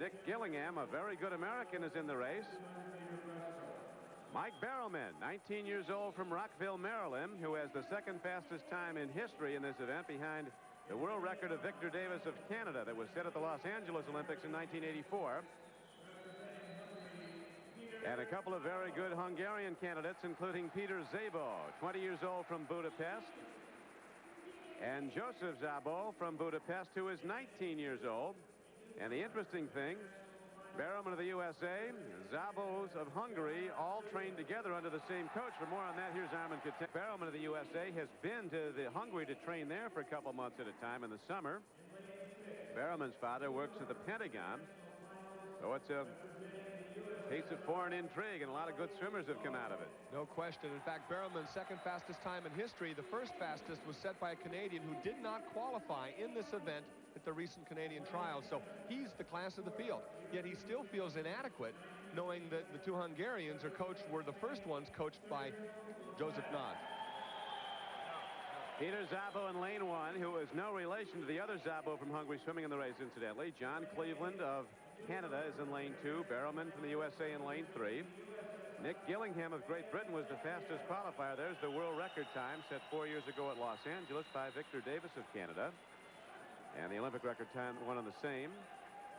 Nik Gillingam, a very good American, is in the race. Mike Barrouman, 19 years old from Rockville, Maryland, who has the second fastest time in history in this event behind the world record of Victor Davis of Canada that was set at the Los Angeles Olympics in 1984. And a couple of very good Hungarian candidates, including Peter Szabo, 20 years old from Budapest, and Joseph Sabo from Budapest, who is 19 years old. And the interesting thing, Barrouman of the USA, Szabos of Hungary, all trained together under the same coach. For more on that, here's Armin Katan. Barrouman of the USA has been to Hungary to train there for a couple months at a time in the summer. Barrouman's father works at the Pentagon, so it's a piece of foreign intrigue, and a lot of good swimmers have come out of it. No question. In fact, Barrouman's second fastest time in history. The first fastest was set by a Canadian who did not qualify in this event at the recent Canadian trials. So he's the class of the field. Yet he still feels inadequate, knowing that the two Hungarians were the first ones coached by Joseph Nagy. Peter Szabo in lane 1, who is no relation to the other Szabo from Hungary swimming in the race, incidentally. John Cleveland of Canada is in lane 2. Barrouman from the USA in lane 3. Nik Gillingham of Great Britain was the fastest qualifier. There's the world record time set 4 years ago at Los Angeles by Victor Davis of Canada. And the Olympic record time, one of the same.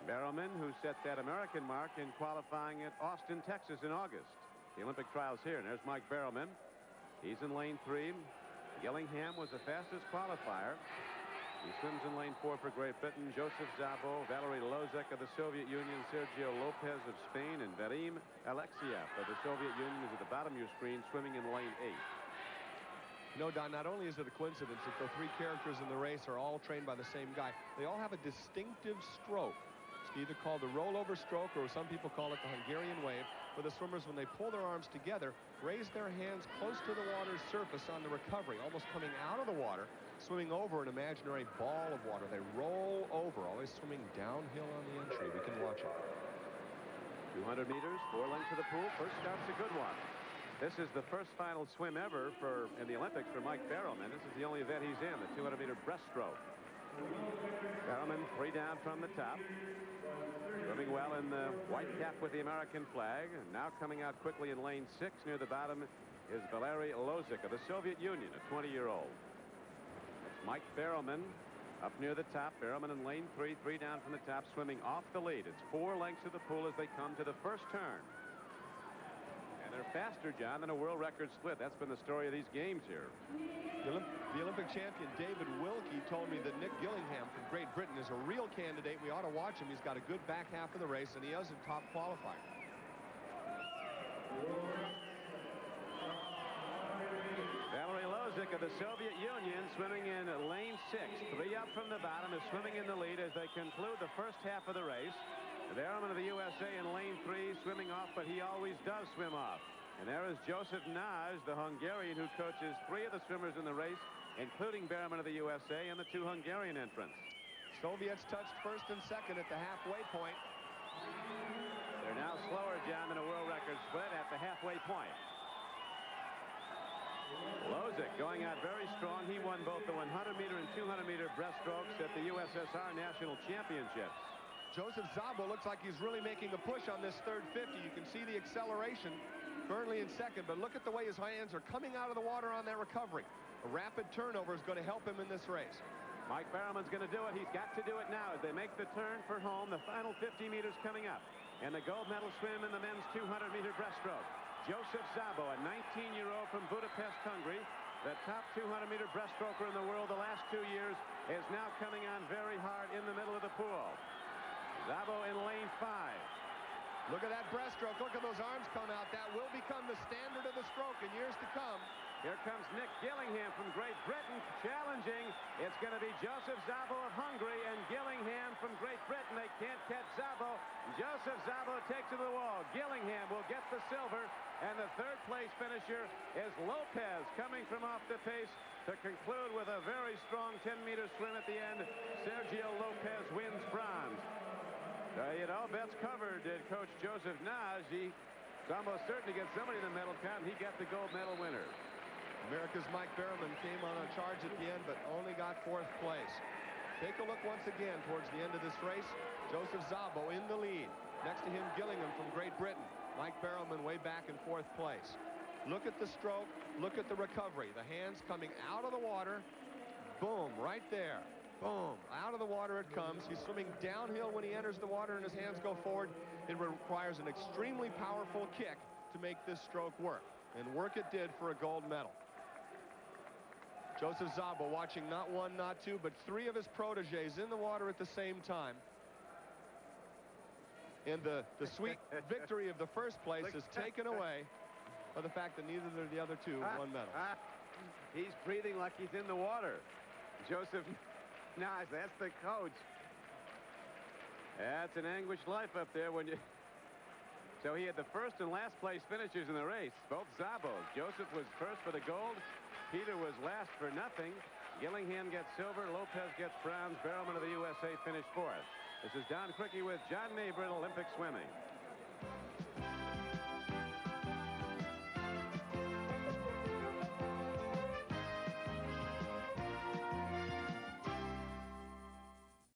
Barrouman, who set that American mark in qualifying at Austin, Texas in August. The Olympic trials here. And there's Mike Barrouman. He's in lane 3. Gillingham was the fastest qualifier. He swims in lane 4 for Great Britain. Joseph Sabo, Valery Lozek of the Soviet Union, Serdzio Lopez of Spain, and Vadim Alexiev of the Soviet Union is at the bottom of your screen, swimming in lane 8. No, Don, not only is it a coincidence that the three characters in the race are all trained by the same guy, they all have a distinctive stroke. It's either called the rollover stroke, or some people call it the Hungarian wave, where the swimmers, when they pull their arms together, raise their hands close to the water's surface on the recovery, almost coming out of the water, swimming over an imaginary ball of water. They roll over, always swimming downhill on the entry. We can watch it. 200 meters, 4 lengths of the pool. First start's a good one. This is the first final swim ever in the Olympics for Mike Barrouman. This is the only event he's in, the 200-meter breaststroke. Barrouman 3 down from the top. Swimming well in the white cap with the American flag. And now coming out quickly in lane 6 near the bottom is Valery Lozek of the Soviet Union, a 20-year-old. That's Mike Barrouman up near the top. Barrouman in lane 3, 3 down from the top, swimming off the lead. It's 4 lengths of the pool as they come to the first turn. And they're faster, John, than a world record split. That's been the story of these games here. The Olympic champion David Wilkie told me that Nik Gillingham from Great Britain is a real candidate. We ought to watch him. He's got a good back half of the race, and he is a top qualifier. Valery Lozek of the Soviet Union swimming in lane 6. 3 up from the bottom is swimming in the lead as they conclude the first half of the race. Barrouman of the USA in lane 3 swimming off, but he always does swim off. And there is Joseph Nagy, the Hungarian, who coaches 3 of the swimmers in the race, including Barrouman of the USA and the 2 Hungarian entrants. Soviets touched first and second at the halfway point. They're now slower, John, than a world record split at the halfway point. Lozek going out very strong. He won both the 100-meter and 200-meter breaststrokes at the USSR National Championships. Joseph Sabo looks like he's really making a push on this third 50. You can see the acceleration. Burnley in second, but look at the way his hands are coming out of the water on that recovery. A rapid turnover is going to help him in this race. Mike Barrouman's going to do it. He's got to do it now as they make the turn for home. The final 50 meters coming up. And the gold medal swim in the men's 200-meter breaststroke. Joseph Sabo, a 19-year-old from Budapest, Hungary, the top 200-meter breaststroker in the world the last 2 years, is now coming on very hard in the middle of the pool. Sabo in lane 5. Look at that breaststroke. Look at those arms come out. That will become the standard of the stroke in years to come. Here comes Nik Gillingham from Great Britain challenging. It's going to be Joseph Sabo of Hungary and Gillingham from Great Britain. They can't catch Sabo. Joseph Sabo takes it to the wall. Gillingham will get the silver. And the third place finisher is Lopez coming from off the pace to conclude with a very strong 10-meter swim at the end. Serdzio Lopez wins bronze. You know, bets covered, did Coach Joseph Nagy. It's almost certain to get somebody in the medal count. He got the gold medal winner. America's Mike Barrouman came on a charge at the end, but only got 4th place. Take a look once again towards the end of this race. Joseph Sabo in the lead. Next to him, Gillingham from Great Britain. Mike Barrouman way back in 4th place. Look at the stroke. Look at the recovery. The hands coming out of the water. Boom, right there. Boom, out of the water it comes. He's swimming downhill when he enters the water and his hands go forward. It requires an extremely powerful kick to make this stroke work. And work it did for a gold medal. Joseph Sabo watching not one, not two, but 3 of his protégés in the water at the same time. And the sweet victory of the first place is taken away by the fact that neither of the other two won medals. He's breathing like he's in the water. Joseph, nice, that's the coach. That's an anguished life up there when you... So he had the first and last place finishers in the race, both Zabos. Joseph was first for the gold. Peter was last for nothing. Gillingham gets silver. Lopez gets bronze. Barrouman of the USA finished 4th. This is Don Quickie with John Neighbor in Olympic swimming.